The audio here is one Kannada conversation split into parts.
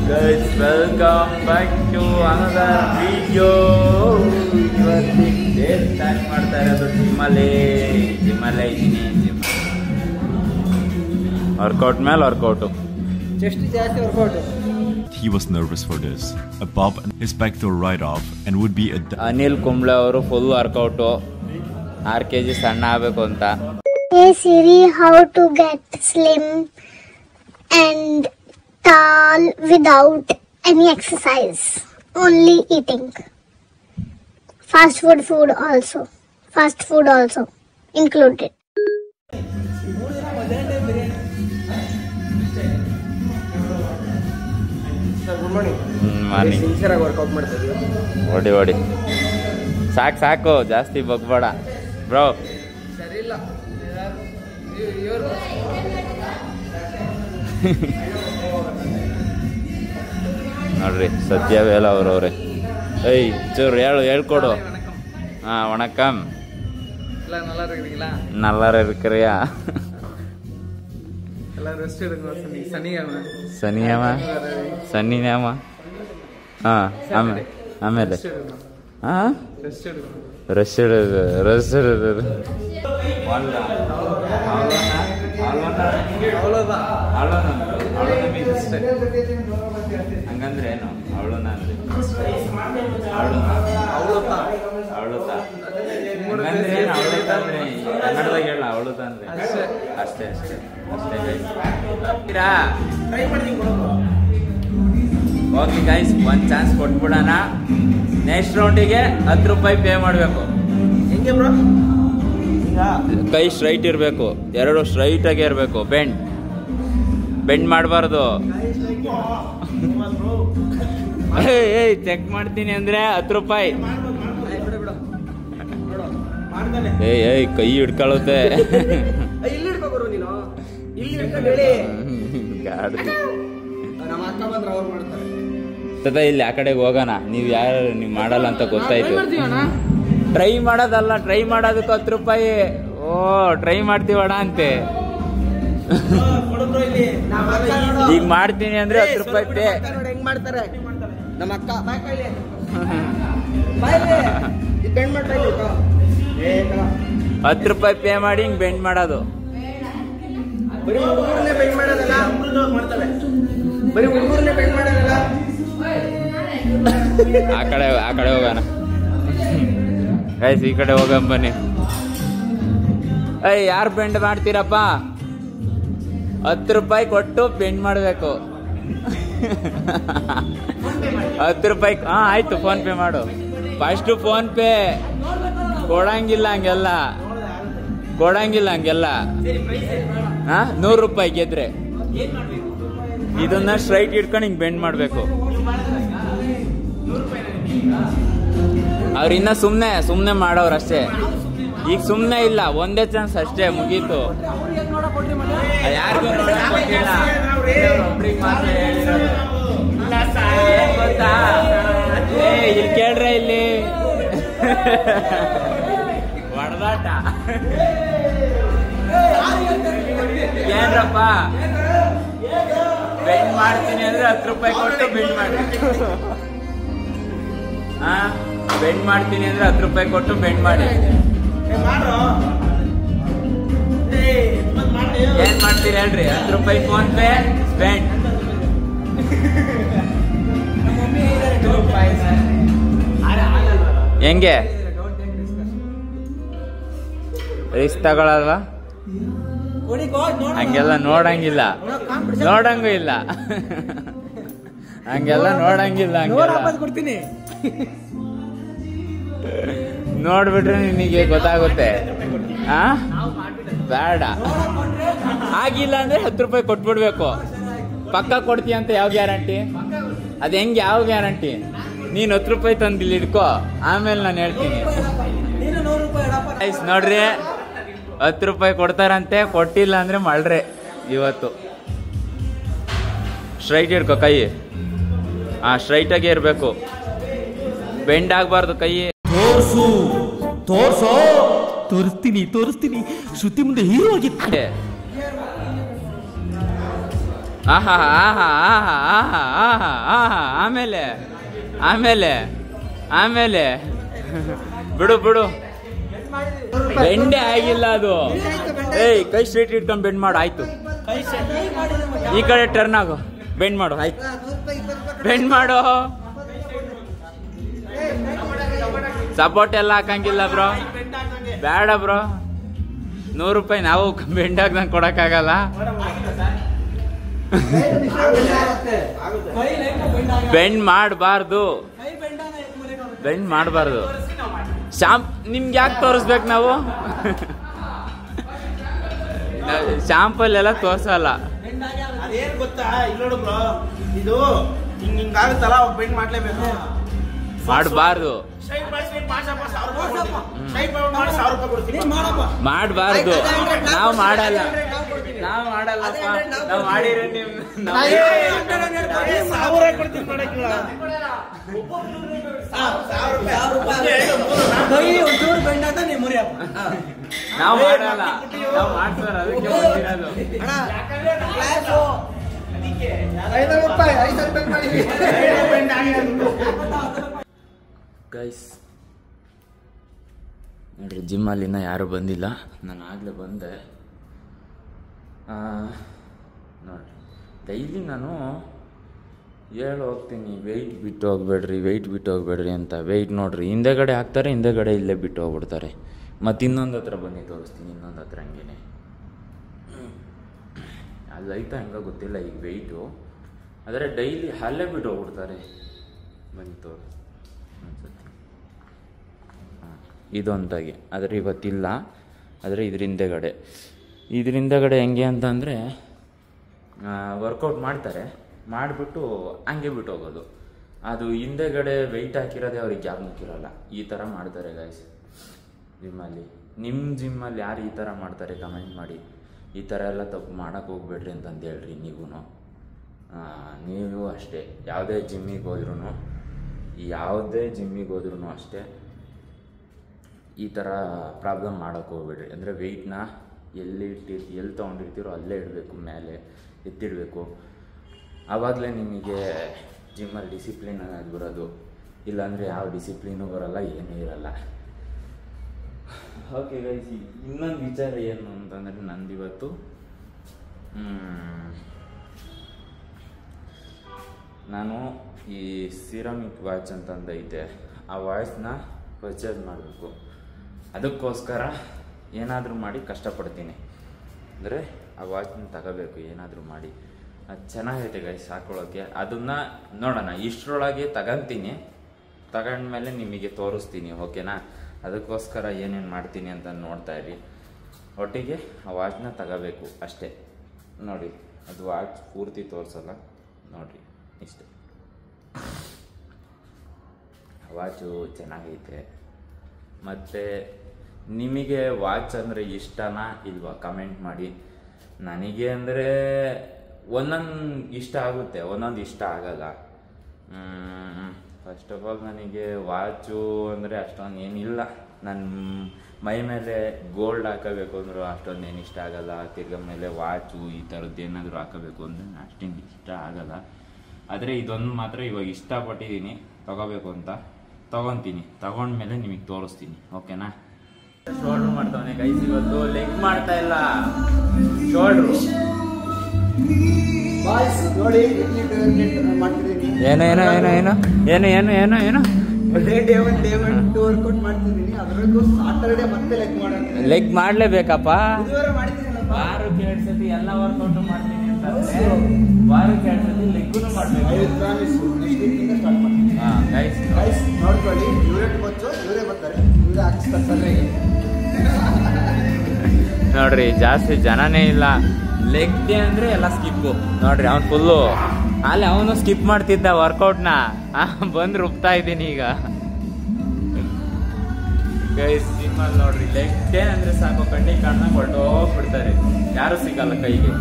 Guys, welcome back to another video. ಇವತ್ತಿಗೆ ಸ್ಟಾರ್ಟ್ ಮಾಡ್ತಾ ಇರೋದು ಜಿಮ್ಮಲ್ಲೇ ಇದ್ದೀನಿ. ವರ್ಕೌಟ್ ಮೇಲೆ ವರ್ಕೌಟು, ಚೆಸ್ಟ್ ಜಾಸ್ತಿ workout. He was nervous for this. A pop and his back tore right off and would be a... Anil Kumble ಅವರು ಫುಲ್ ವರ್ಕೌಟು, 6 kg ಸಣ್ಣ ಆಗಬೇಕು ಅಂತ. Hey Siri, how to get slim and tall without any exercise, only eating. Fast food also included. Morning ಸಿನ್ಸಿಯರಾಗಿ ವರ್ಕೌಟ್ ಮಾಡ್ತಾ ಇದೀವಿ. ಹೊಡಿ ಸಾಕು ಜಾಸ್ತಿ ಬಗ್ಬೇಡ ಬ್ರೋ. ಸರಿ ಇಲ್ಲ ನೋಡ್ರಿ ಸತ್ಯವೇಲ ಅವ್ರವ್ರೆ. ಏಯ್ ಚೂರು ಹೇಳ್ಕೊಡು. வணக்கம். நல்லா இருக்கீங்களா? நல்லா இருக்கிறியா? எல்லாம் ரெஸ்ட் எடுங்க. சனியாமா ಆಮೇಲೆ ರೆಸ್ಟ್ ಹಿಡಿದು ಹಂಗಂದ್ರೆ ಏನು ಅವಳನ್ನ ಅಂದ್ರೆ ಕನ್ನಡದಾಗ ಹೇಳ ಅವಳುತ್ತ ಅಂದ್ರೆ ಅಷ್ಟೇ. ಹೋಗ್ಲಿ ಗೈಸ್, ಒಂದ್ ಚಾನ್ಸ್ ಕೊಟ್ಬಿಡೋಣ. ನೆಕ್ಸ್ಟ್ ರೌಂಡಿಗೆ 10 ರೂಪಾಯಿ ಪೇ ಮಾಡಬೇಕು. ಹೆಂಗೆ ಬ್ರೋ? ಕೈ ಸ್ಟ್ರೈಟ್ ಇರಬೇಕು, 2 ಸ್ಟ್ರೈಟ್ ಆಗಿ ಇರಬೇಕು. ಬೆಂಡ್ ಮಾಡಬಾರ್ದು. ಏಯ್ ಚೆಕ್ ಮಾಡ್ತೀನಿ ಅಂದ್ರೆ 10 ರೂಪಾಯಿ. ಏಯ್ ಕೈ ಹಿಡ್ಕೊಳ್ಳುತ್ತೆ. ಇಲ್ಲಿ ಆ ಕಡೆಗೆ ಹೋಗೋಣ. ನೀವು ಮಾಡಲ್ಲ ಅಂತ ಗೊತ್ತಾಯ್ತು. ಟ್ರೈ ಮಾಡೋದಲ್ಲ, ಟ್ರೈ ಮಾಡೋದಕ್ಕೆ 10 ರೂಪಾಯಿ. ಓ ಟ್ರೈ ಮಾಡ್ತೀವಣ ಅಂತೆ. ಈಗ ಮಾಡ್ತೀನಿ ಅಂದ್ರೆ 10 ರೂಪಾಯಿ ಪೇ. ಹೆಂಗ್ ಮಾಡ್ತಾರೆ ನಮ್ಮ ಅಕ್ಕ? 10 ರೂಪಾಯಿ ಪೇ ಮಾಡಿ ಹಿಂಗ್ ಬೆಂಡ್ ಮಾಡೋದು. ಆ ಕಡೆ ಹೋಗೋಣ ಗೈಸ್, ಈ ಕಡೆ ಹೋಗಂ ಬನ್ನಿ. ಯಾರು ಬೆಂಡ್ ಮಾಡ್ತೀರಪ್ಪ? 10 ರೂಪಾಯಿ ಕೊಟ್ಟು ಬೆಂಡ್ ಮಾಡಬೇಕು. 10 ರೂಪಾಯಿ. ಆಯ್ತು, ಫೋನ್ ಪೇ ಮಾಡು. First phone pay. ಕೊಡಂಗಿಲ್ಲ ಹಂಗೆಲ್ಲ 100 ರೂಪಾಯಿ ಗೆದ್ರೆ ಇದನ್ನ ಸ್ಟ್ರೈಟ್ ಇಟ್ಕೊಂಡು ಹಿಂಗ್ ಬೆಂಡ್ ಮಾಡ್ಬೇಕು. ಅವ್ರಿನ್ನ ಸುಮ್ನೆ ಮಾಡೋರಷ್ಟೇ. ಈಗ ಸುಮ್ನೆ ಇಲ್ಲ, ಒಂದೇ ಚಾನ್ಸ್ ಅಷ್ಟೇ, ಮುಗೀತು. ಯಾರಿಗೂ ಗೊತ್ತಾ? ಇಲ್ಲಿ ಕೇಳ್ರೆ ಇಲ್ಲಿ ಹೊಡೆದಾಟ ಏನ್ರಪ್ಪ? ಬೆಂಡ್ ಮಾಡ್ತೀನಿ ಅಂದ್ರೆ 10 ರೂಪಾಯಿ ಕೊಟ್ಟು ಬೆಂಡ್ ಮಾಡಿ. ಬೆಂಡ್ ಮಾಡ್ತೀನಿ ಅಂದ್ರೆ 10 ರೂಪಾಯಿ ಕೊಟ್ಟು ಬೆಂಡ್ ಮಾಡಿ. ಏನ್ ಮಾಡ್ತೀರಿ ಹೇಳ್ರಿ? 10 ರೂಪಾಯಿ ಫೋನ್ ಪೇ, ಬೆಂಡ್. ಹೆಂಗೆ ರಿಸ್ಕ್ ತಗೊಳಲ್ವಾ? ಹಂಗೆಲ್ಲ ನೋಡಂಗಿಲ್ಲ, ನೋಡಂಗೂ ಇಲ್ಲ. ಹಂಗೆಲ್ಲ ನೋಡಂಗಿಲ್ಲ. ನೋಡ್ಬಿಟ್ರೆ ನಿನಗೆ ಗೊತ್ತಾಗುತ್ತೆ. ಬೇಡ, ಆಗಿಲ್ಲ ಅಂದ್ರೆ 10 ರೂಪಾಯಿ ಕೊಟ್ಬಿಡ್ಬೇಕು. ಪಕ್ಕ ಕೊಡ್ತೀಯ ಅಂತ ಯಾವ ಗ್ಯಾರಂಟಿ? ಅದ್ ಹೆಂಗೆ? ಯಾವ ಗ್ಯಾರಂಟಿ? ನೀನ್ 10 ರೂಪಾಯಿ ತಂದಿಲ್ಲ ಇಡ್ಕೋ, ಆಮೇಲೆ ನಾನು ಹೇಳ್ತೀನಿ. ನೋಡ್ರಿ, 10 ರೂಪಾಯಿ ಕೊಡ್ತಾರಂತೆ. ಕೊಟ್ಟಿಲ್ಲ ಅಂದ್ರೆ ಮಳ್ರೆ ಇವತ್ತು. ಸ್ಟ್ರೈಟ್ ಇಡ್ಕೋ ಕೈ. ಸ್ಟ್ರೈಟ್ ಆಗೇ ಇರ್ಬೇಕು, ಬೆಂಡ್ ಆಗ್ಬಾರ್ದು ಕೈ. ತೋರಿಸ್ತೀನಿ ಶ್ರುತಿ ಮುಂದೆ ಹೀರೋ ಆಗಿತ್ತು. ಆಹಾ ಆಹಾ ಆಹಾ ಆಹಾ ಆಹಾ ಆಮೇಲೆ ಆಮೇಲೆ ಆಮೇಲೆ ಬಿಡು ಬಿಡು, ಬೆಂಡೆ ಆಗಿಲ್ಲ ಅದು. ಏಯ್ ಕೈ ಸ್ಟ್ರೈಟ್ ಇಟ್ಕೊಂಡು ಬೆಂಡ್ ಮಾಡು. ಆಯ್ತು, ಈ ಕಡೆ ಟರ್ನ್ ಆಗು, ಬೆಂಡ್ ಮಾಡು. ಆಯ್ತು, ಬೆಂಡ್ ಮಾಡು. ಸಪೋರ್ಟ್ ಎಲ್ಲ ಹಾಕಂಗಿಲ್ಲ ಬ್ರೋ, ಬೇಡ ಬ್ರೋ. 100 ರೂಪಾಯಿ ನಾವು ಬೆಂಡ್ ಹಾಕ್ದಂಗೆ ಕೊಡಕ್ಕಾಗಲ್ಲ. ಬೆಂಡ್ ಮಾಡಬಾರ್ದು, ಬೆಂಡ್ ಮಾಡಬಾರ್ದು. ನಿಮ್ಗೆ ಯಾಕೆ ತೋರಿಸ್ಬೇಕು ನಾವು? ಶಾಂಪಲ್ ಎಲ್ಲ ತೋರ್ಸಲ್ಲ. ಅದೇನ್ ಗೊತ್ತಾ, ಇಲ್ಲ ನೋಡು ಬ್ರೋ, ಇದು ಹಿಂಗಾಗುತ್ತಲ್ಲ, ಬೆಂಡ್ ಮಾಡ್ಲೇಬೇಕು. ಮಾಡಬಾರ್ದು, ಮಾಡಬಾರ್ದು. ನಾವು ಮಾಡಲ್ಲ, ನಾವು ಮಾಡಲ್ಲಪ್ಪ. ನಾವು ಮಾಡಿದ್ರೆ ನಾವು ಮಾಡಲ್ಲ, ನಾವು ಮಾಡ್ತಾರೆ. ಅದಕ್ಕೆ ಬಂದಿರೋದು. ಗೈಸ್ ನೋಡ್ರಿ, ಜಿಮ್ಮಲ್ಲಿನ ಯಾರು ಬಂದಿಲ್ಲ, ನಾನು ಆಗಲೇ ಬಂದೆ. ನೋಡ್ರಿ, ಡೈಲಿ ನಾನು ಹೋಗ್ತೀನಿ, ವೆಯ್ಟ್ ಬಿಟ್ಟು ಹೋಗ್ಬೇಡ್ರಿ, ವೆಯ್ಟ್ ಬಿಟ್ಟು ಹೋಗ್ಬೇಡ್ರಿ ಅಂತ. ವೆಯ್ಟ್ ನೋಡ್ರಿ, ಹಿಂದೆಗಡೆ ಹಾಕ್ತಾರೆ, ಹಿಂದೆಗಡೆ ಇಲ್ಲೇ ಬಿಟ್ಟು ಹೋಗ್ಬಿಡ್ತಾರೆ. ಮತ್ತು ಇನ್ನೊಂದು ಹತ್ರ ಬನ್ನಿ ತೋರಿಸ್ತೀನಿ, ಇನ್ನೊಂದು ಹತ್ರ ಹಂಗೇನೆ. ಅಲ್ಲಿ ಐತಾ ಹೆಂಗ ಗೊತ್ತಿಲ್ಲ ಈಗ ವೆಯ್ಟು, ಆದರೆ ಡೈಲಿ ಅಲ್ಲೇ ಬಿಟ್ಟು ಹೋಗ್ಬಿಡ್ತಾರೆ. ಬನ್ನಿ ತೋರಿಸಿ ಅನ್ಸುತ್ತೆ. ಇದೊಂದಾಗಿ, ಆದರೆ ಇವತ್ತಿಲ್ಲ. ಆದರೆ ಇದ್ರ ಹಿಂದೆಗಡೆ ಹೆಂಗೆ ಅಂತಂದರೆ, ವರ್ಕೌಟ್ ಮಾಡ್ತಾರೆ, ಮಾಡಿಬಿಟ್ಟು ಹಂಗೆ ಬಿಟ್ಟು ಹೋಗೋದು. ಅದು ಹಿಂದೆಗಡೆ ವೆಯ್ಟ್ ಹಾಕಿರೋದೇ ಅವ್ರಿಗೆ ಜಾಬ್ ಮುಕ್ಕಿರಲ್ಲ. ಈ ಥರ ಮಾಡ್ತಾರೆ ಗೈಸ್ ಜಿಮ್ಮಲ್ಲಿ. ನಿಮ್ಮ ಜಿಮ್ಮಲ್ಲಿ ಯಾರು ಈ ಥರ ಮಾಡ್ತಾರೆ ಕಮೆಂಟ್ ಮಾಡಿ. ಈ ಥರ ಎಲ್ಲ ತಪ್ಪು ಮಾಡೋಕ್ಕೆ ಹೋಗ್ಬೇಡ್ರಿ ಅಂತಂದು ಹೇಳ್ರಿ. ನೀವು ಅಷ್ಟೇ, ಯಾವುದೇ ಜಿಮ್ಮಿಗೆ ಹೋದ್ರೂ ಅಷ್ಟೇ ಈ ಥರ ಪ್ರಾಬ್ಲಮ್ ಮಾಡೋಕ್ಕೆ ಹೋಗ್ಬೇಡ್ರಿ. ಅಂದರೆ ವೆಯ್ಟ್ನ ಎಲ್ಲಿ ತೊಗೊಂಡಿರ್ತೀರೋ ಅಲ್ಲೇ ಇಡಬೇಕು, ಮೇಲೆ ಎತ್ತಿಡಬೇಕು. ಆವಾಗಲೇ ನಿಮಗೆ ಜಿಮ್ಮಲ್ಲಿ ಡಿಸಿಪ್ಲಿನ್ ಅನ್ನೋದು ಬರೋದು. ಇಲ್ಲಾಂದರೆ ಯಾವ ಡಿಸಿಪ್ಲಿನೂ ಬರೋಲ್ಲ, ಏನೂ ಇರಲ್ಲ. ಓಕೆ ಗೈಸ್, ಇನ್ನೊಂದು ವಿಚಾರ ಏನು ಅಂತಂದರೆ, ನಂದಿವತ್ತು ನಾನು ಈ ಸಿರಾಮಿಕ್ ವಾಚ್ ಅಂತಂದೈತೆ, ಆ ವಾಚ್ನ ಪರ್ಚೇಸ್ ಮಾಡಬೇಕು. ಅದಕ್ಕೋಸ್ಕರ ಏನಾದರೂ ಮಾಡಿ ಕಷ್ಟಪಡ್ತೀನಿ. ಅಂದರೆ ಆ ವಾಚ್ನ ತಗೋಬೇಕು ಏನಾದರೂ ಮಾಡಿ. ಅದು ಚೆನ್ನಾಗೈತೆ ಗೈಸ್ ಹಾಕೊಳ್ಳೋಕ್ಕೆ. ಅದನ್ನು ನೋಡೋಣ, ಇಷ್ಟರೊಳಗೆ ತಗೊಂಡ್ಮೇಲೆ ನಿಮಗೆ ತೋರಿಸ್ತೀನಿ, ಓಕೆನಾ? ಅದಕ್ಕೋಸ್ಕರ ಏನೇನು ಮಾಡ್ತೀನಿ ಅಂತ ನೋಡ್ತಾ ಇರಿ. ಒಟ್ಟಿಗೆ ಆ ವಾಚ್ನ ತಗೋಬೇಕು ಅಷ್ಟೇ. ನೋಡಿ, ಅದು ವಾಚ್ ಪೂರ್ತಿ ತೋರಿಸಲ್ಲ, ನೋಡಿರಿ ಇಷ್ಟೇ. ವಾಚು ಚೆನ್ನಾಗೈತೆ. ಮತ್ತು ನಿಮಗೆ ವಾಚ್ ಅಂದರೆ ಇಷ್ಟನಾ ಇಲ್ವಾ ಕಮೆಂಟ್ ಮಾಡಿ. ನನಗೆ ಅಂದರೆ ಒಂದೊಂದು ಇಷ್ಟ ಆಗುತ್ತೆ, ಒಂದೊಂದು ಇಷ್ಟ ಆಗಲ್ಲ. ಫಸ್ಟ್ ಆಫ್ ಆಲ್ ನನಗೆ ವಾಚು ಅಂದರೆ ಅಷ್ಟೊಂದು ಏನಿಲ್ಲ. ನನ್ನ ಮೈ ಮೇಲೆ ಗೋಲ್ಡ್ ಹಾಕಬೇಕು ಅಂದರೂ ಅಷ್ಟೊಂದು ಏನು ಇಷ್ಟ ಆಗಲ್ಲ. ತಿರ್ಗ ಮೇಲೆ ವಾಚು ಈ ಥರದ್ದು ಏನಾದರೂ ಹಾಕಬೇಕು ಅಂದರೆ ಅಷ್ಟೊಂದು ಇಷ್ಟ ಆಗಲ್ಲ. ಆದರೆ ಇದೊಂದು ಮಾತ್ರ ಇವಾಗ ಇಷ್ಟಪಟ್ಟಿದ್ದೀನಿ, ತಗೋಬೇಕು ಅಂತ. ತಗೊತೀನಿ, ತಗೊಂಡ್ಮೇಲೆ ನಿಮಗೆ ತೋರಿಸ್ತೀನಿ, ಓಕೆನಾ? ಶೋಲ್ಡ್ರ್ ಮಾಡ್ತಾವನೆ ಗೈಸ್, ಇವತ್ತು ಲೆಗ್ ಮಾಡ್ತಾ ಇಲ್ಲ, ಶೋಲ್ಡ್ರು. ಏನು ಲೆಗ್ ಮಾಡ್ಲೇಬೇಕಪ್ಪ. ವಾರಕ್ಕೆ 2 ಸತಿ ಎಲ್ಲ ವರ್ಕೌಟ್ ಮಾಡ್ತೀನಿ ಅಂತ, ವಾರಕ್ಕೆ 2 ಸತಿ ಲೆಗ್ಗುನು ಮಾಡ್ಬೇಕು. ನೋಡ್ಕೊಳ್ಳಿ, ಇವರೇ ಬರ್ತಾರೆ, ಇವರೇ ಹಾಕಿಸ್ತಾರೆ. ನೋಡ್ರಿ, ಜಾಸ್ತಿ ಜನನೇ ಇಲ್ಲ. ಲೆಗ್ ಡೇ ಅಂದ್ರೆ ಎಲ್ಲ ಸ್ಕಿಪ್ಪು. ನೋಡ್ರಿ, ಅವ್ನು ಫುಲ್ಲು ಅಲ್ಲಿ ಅವನು ಸ್ಕಿಪ್ ಮಾಡ್ತಿದ್ದ ವರ್ಕೌಟ್ನ, ಬಂದು ರುಬ್ತಾ ಇದ್ದೀನಿ ಈಗ. ಗೈಸ್ ಜಿಮ್ಮಲ್ಲಿ ನೋಡ್ರಿ, ಲೆಗ್ ಡೇ ಅಂದ್ರೆ ಸಾಕು, ಕಣ್ಣಿಗೆ ಕಣ್ಣಾಗ ಹೊರಟೋಗ್ಬಿಡ್ತಾರೆ, ಯಾರು ಸಿಗಲ್ಲ ಕೈಗೆ.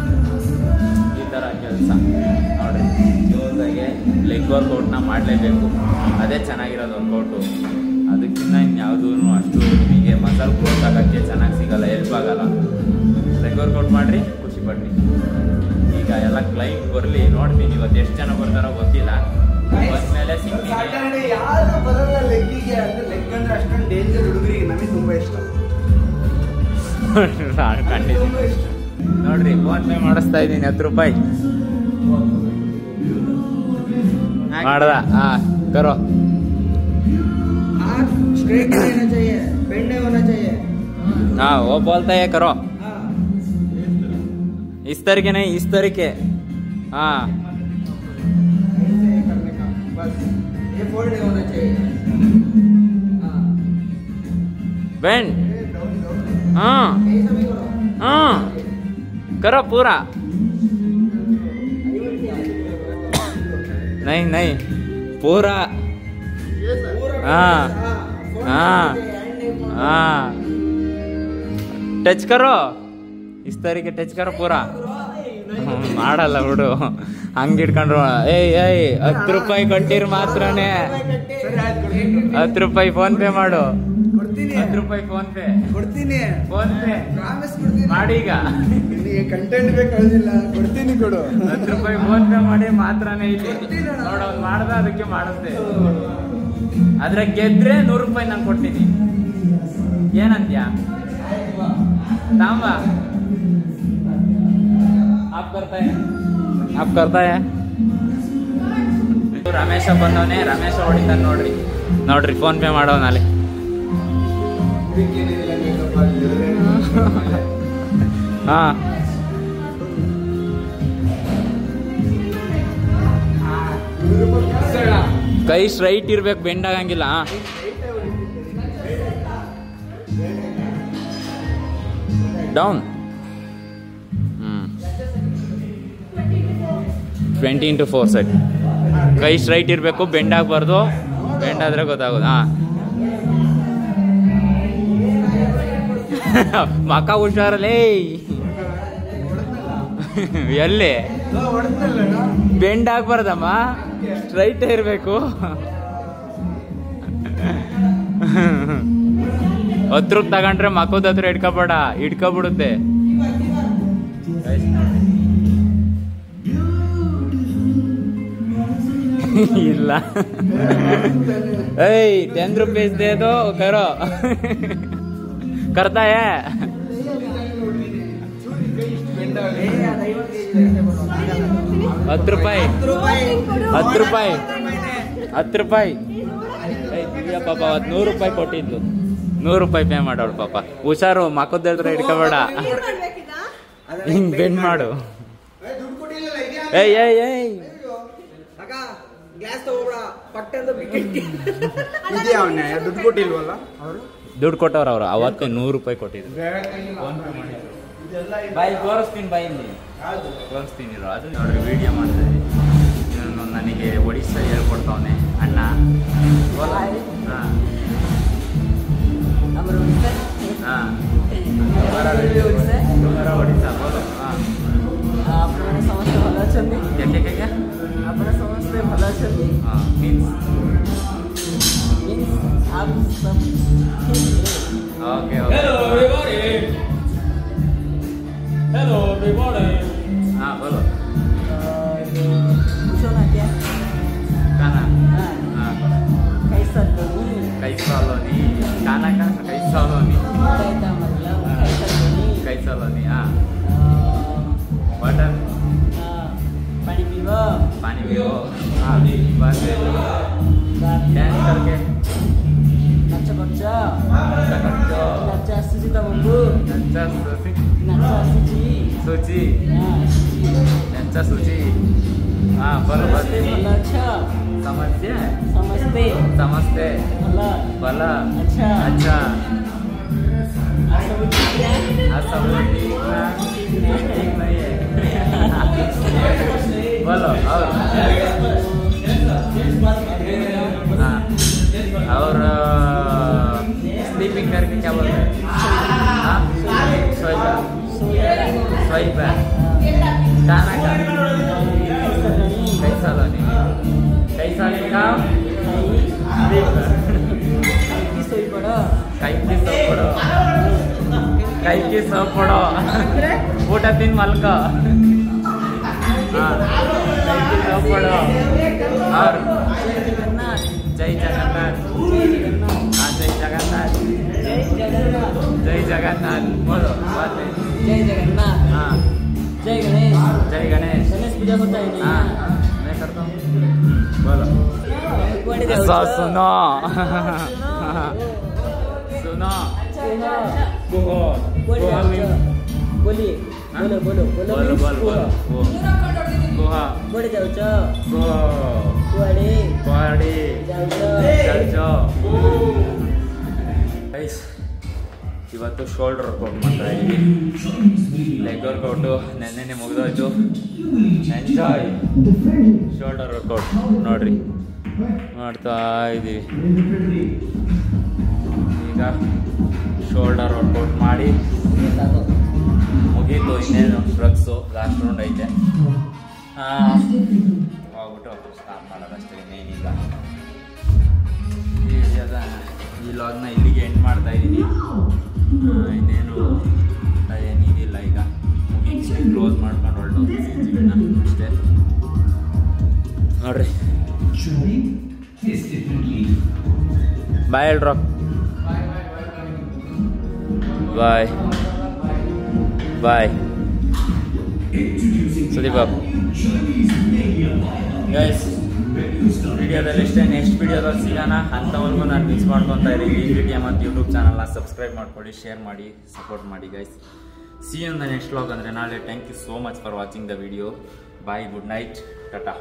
ಈ ಥರ ಕೆಲಸ ನೋಡ್ರಿ. ಜೋರಾಗೆ ಲೆಗ್ ವರ್ಕೌಟ್ನ ಮಾಡಲೇಬೇಕು, ಅದೇ ಚೆನ್ನಾಗಿರೋದು ವರ್ಕೌಟು. ಅದಕ್ಕಿಂತ ಇನ್ಯಾವುದೂ ಅಷ್ಟು ನಿಮಗೆ ಮಸಲ್ ಗ್ರೋತ್ ಆಗೋಕ್ಕೆ ಚೆನ್ನಾಗಿ ಸಿಗಲ್ಲ, ಹೆಲ್ಪ್ ಆಗಲ್ಲ. ಲೆಗ್ ವರ್ಕೌಟ್ ಮಾಡಿರಿ, ಖುಷಿ ಪಡ್ರಿ. ಈಗ ಎಲ್ಲ ಕ್ಲೈಂಟ್ ಬರಲಿ, ನೋಡ್ತೀನಿ ಇವತ್ತು ಎಷ್ಟು ಜನ ಬರ್ತಾರೋ ಗೊತ್ತಿಲ್ಲ. ಯಾರು ಬರಲ್ಲ ಲೆಗ್ಗಿಗೆ ಅಂದ್ರೆ ಲೆಗ್ ಅಂದ್ರೆ ಅಷ್ಟೊಂದು ಡೇಂಜರ್ ಹುಡುಗರಿಗೆ ನಮಗೆ ತುಂಬಾ ಇಷ್ಟ. ತುಂಬಾ ಇಷ್ಟ. ನೋಡ್ರಿ ಫೋನ್ ಪೇ ಮಾಡಿಸ್ತಾ ಇದ್ದೀನಿ 10 ರೂಪಾಯಿ ಮಾಡ್ದ. ಹಾ ಕರೋ स्ट्रेट रहना चाहिए, बेंडे होना चाहिए. हाँ वो बोलता है करो इस तरीके नहीं इस तरीके. हाँ ऐसे करने का बस. ये फोल्ड होना चाहिए. बेंड. हाँ हाँ करो पूरा. नहीं नहीं पूरा. हाँ हाँ हाँ ಟಚ್ ಕರೋ ಇಸ್ ತರೀಕೆ ಟಚ್ ಕರೋ ಪೂರಾ. ಮಾಡಲ್ಲ ಬಿಡು ಹಂಗೆ ಇಟ್ಕೊಂಡ್ರು. ಏಯ್ 10 ರೂಪಾಯಿ ಕೊಟ್ಟಿರ್ ಮಾತ್ರನೇ 10 ರೂಪಾಯಿ ಫೋನ್ ಪೇ ಮಾಡು. 10 ರೂಪಾಯಿ ಫೋನ್ ಪೇ ಕೊಡ್ತೀನಿ. ಫೋನ್ ಪೇ ಪ್ರಾಮಿಸ್ ಕೊಡ್ತೀನಿ. ಮಾಡೀಗ ಕಂಟೆಂಟ್ ಬೇಕಾಗಿಲ್ಲ, ಕೊಡ್ತೀನಿ ಕೊಡು. 10 ರೂಪಾಯಿ ಫೋನ್ ಪೇ ಮಾಡಿ ಮಾತ್ರನೇ ಇಲ್ಲಿ ನೋಡೋದು ಮಾಡ್ದ ಅದಕ್ಕೆ ಮಾಡುತ್ತೆ. ಅದ್ರ ಗೆದ್ರೆ 100 ರೂಪಾಯಿ ನಾನು ಕೊಡ್ತೀನಿ. ಏನಂತ್ಯ ತಾಂಬ आप करता है ರಮೇಶ ಬಂದವನೇ. ರಮೇಶ ಹೊಡಿತಾನೆ ನೋಡ್ರಿ. ನೋಡ್ರಿ ಫೋನ್ ಪೇ ಮಾಡೋನಲ್ಲಿ. ಹಾ ಕೈ ಸ್ಟ್ರೈಟ್ ಇರ್ಬೇಕು, ಬೆಂಡ್ ಆಗಂಗಿಲ್ಲ. ಡೌನ್. 20x4 set. ಕೈ ಸ್ಟ್ರೈಟ್ ಇರಬೇಕು, ಬೆಂಡ್ ಆಗಬಾರ್ದು. ಬೆಂಡ್ ಆದ್ರೆ ಗೊತ್ತಾಗೋದು. ಹಾ ಮಕ್ಕ ಹುಷಾರಲ್ಲೇ. ಎಲ್ಲಿ ಬೆಂಡ್ ಆಗ್ಬಾರ್ದಮ್ಮ, ಸ್ಟ್ರೈಟ್ ಇರಬೇಕು. 10 ರೂಪಾಯಿ ತಗೊಂಡ್ರೆ ಮಕ್ಕದ ಹತ್ರ ಇಟ್ಕೋಬೇಡ, ಇಟ್ಕೊಬಿಡುತ್ತೆ. ಇಲ್ಲ ಏಯ್ 10 ರೂಪೀಸ್ दे दो करो. करता है 10 ರೂಪಾಯಿ 10 ರೂಪಾಯಿ 10 ರೂಪಾಯಿ. ಪಾಪ 100 ರೂಪಾಯಿ ಕೊಟ್ಟಿದ್ದು. 100 ರೂಪಾಯಿ ಪೇ ಮಾಡೋಳು ಪಾಪ. ಹುಷಾರು, ಮಕ್ಕದ ಹತ್ರ ಇಟ್ಕೋಬೇಡ. ಹಿಂಗ್ ಬೆಂಡ್ ಮಾಡು. ಏಯ್ ಏಯ್ ಏಯ್ ಗ್ಲಾಸ್ ತಗೋಬೇಡ ಪಟ್ಟೆ ಅಂತ ಬಿಕೆಟ್. ಇದೆಯಾ ಅವನೇ ದುಡ್ಡು ಕೊಟ್ಟಿಲ್ವಲ್ಲ ಅವರು? ದುಡ್ಡು ಕೊಟ್ಟವ್ರು ಅವರು. ಅವತ್ತೇ 100 ರೂಪಾಯಿ ಕೊಟ್ಟಿದ್ರು. ಬಾಯಿ ತೋರಿಸ್ತೀನಿ, ಬಾಯಲ್ಲಿ ತೋರಿಸ್ತೀನಿ. ಅದು ನೋಡ್ರಿ ವಿಡಿಯೋ ಮಾಡ್ತಾರೆ. ನನಗೆ ಒಡಿಸ್ಸಾ ಹೇಳ್ಕೊಡ್ತಾವನೆ ಅಣ್ಣ. ಹಾಂ ಹಾಂ ಒಡಿಸ್ಸಾ ಬೋಲೋ. ಹಾಂ আপনার সমস্ত ভালো আছেন? কে আপনার সমস্ত ভালো আছেন? हाँ मीन्स आप सब okay Hello everybody. Hello everybody. हाँ बोलो. पूछो ना क्या खाना. हाँ कैसा लोनी कैसा लोनी. खाना का कैसा लोनी. कैसा मतलब कैसा लोनी. कैसा लोनी. हाँ बटन. पानी पीवो. पानी पियो. हाँ बस डांस करके नाचा बच्चा नाचा करके नाचा सुचिता बंबू नाचा सुची नाचा सुची सुची हाँ नाचा सुची. हाँ बोलो बस. भला अच्छा समझते समझते समझते भला भला अच्छा अच्छा. सब ठीक है. सब ठीक नहीं है. बोलो और हाँ और स्लीपिंग करके क्या बोलते हैं? हाँ सोईबा खाना का कैसा लोनी कैसा खाओ सोई पड़ो कई की सो पड़ो ಊಟ ತಿನ್ ಮಲ್ಕ. हाँ कई की सो पड़ो और जय जगन्नाथ. जगन्नाथ बोलो बाद में जय जगन्नाथ। हाँ जय गणेश। जय गणेश। गणेश पूजा होता है हाँ नहीं? मैं करता हूँ बोलो कुआड़े ऐसा जाओ सुनो सुनो कुआड़े जाओ बोलिए बोलो बोलो बोलो बोलो बोलो बोलो गोहा कुआड़े जाओ गो कुआड़े पाड़ी जाओ ಗೈಸ್ ಇವತ್ತು ಶೋಲ್ಡರ್ ವರ್ಕೌಟ್ ಮಾಡ್ತಾ ಇದ್ದೀವಿ ಲೆಗ್ ವರ್ಕೌಟು ನೆನ್ನೆನೆ ಮುಗಿದೋಯ್ತು ಎಂಜಾಯ್ ಶೋಲ್ಡರ್ ವರ್ಕೌಟ್ ನೋಡ್ರಿ ಮಾಡ್ತಾ ಇದ್ದೀವಿ ಈಗ ಶೋಲ್ಡರ್ ವರ್ಕೌಟ್ ಮಾಡಿ ಮುಗೀತು ಇನ್ನೇನು ಡ್ರಗ್ಸು ಲಾಸ್ಟ್ ರೌಂಡ್ ಐತೆ ಹೋಗ್ಬಿಟ್ಟು ಸ್ಟಾರ್ಟ್ ಮಾಡೋದಷ್ಟೇ ಇನ್ನೇನಿಲ್ಲ ಈ ಲಾಗ್ನ ಇಲ್ಲಿಗೆ ಎಂಡ್ ಮಾಡ್ತಾ ಇದ್ದೀನಿ ಇನ್ನೇನು ಏನಿದಿಲ್ಲ ಈಗ ಮುಗಿಸಿ ಕ್ಲೋಸ್ ಮಾಡ್ಕೊಂಡು ಹೊರಟೋಗ್ತೀನಿ ಅಷ್ಟೇ ನೋಡ್ರಿ ಬಾಯ್ ಹೇಳ್ರ ಬಾಯ್ ಬಾಯ್ ಸುದೀಪ್ ಬಾಬು ಗೈಸ್ ವಿಡಿಯೋದಲ್ಲಿ ಇಷ್ಟೇ ನೆಕ್ಸ್ಟ್ ವಿಡಿಯೋದಲ್ಲಿ ಸಿಗೋಣ ಅಂಥವರೆಗೂ ನಾನು ಮಿಸ್ ಮಾಡ್ಕೊತಾ ಇದ್ದೀನಿ ಈ ವಿಡಿಯೋ ಮತ್ತು ಯೂಟ್ಯೂಬ್ ಚಾನಲ್ನ ಸಬ್ಸ್ಕ್ರೈಬ್ ಮಾಡ್ಕೊಳ್ಳಿ ಶೇರ್ ಮಾಡಿ ಸಪೋರ್ಟ್ ಮಾಡಿ guys see you in the next vlog ಅಂದರೆ ನಾಳೆ thank you so much for watching the video bye good night Tata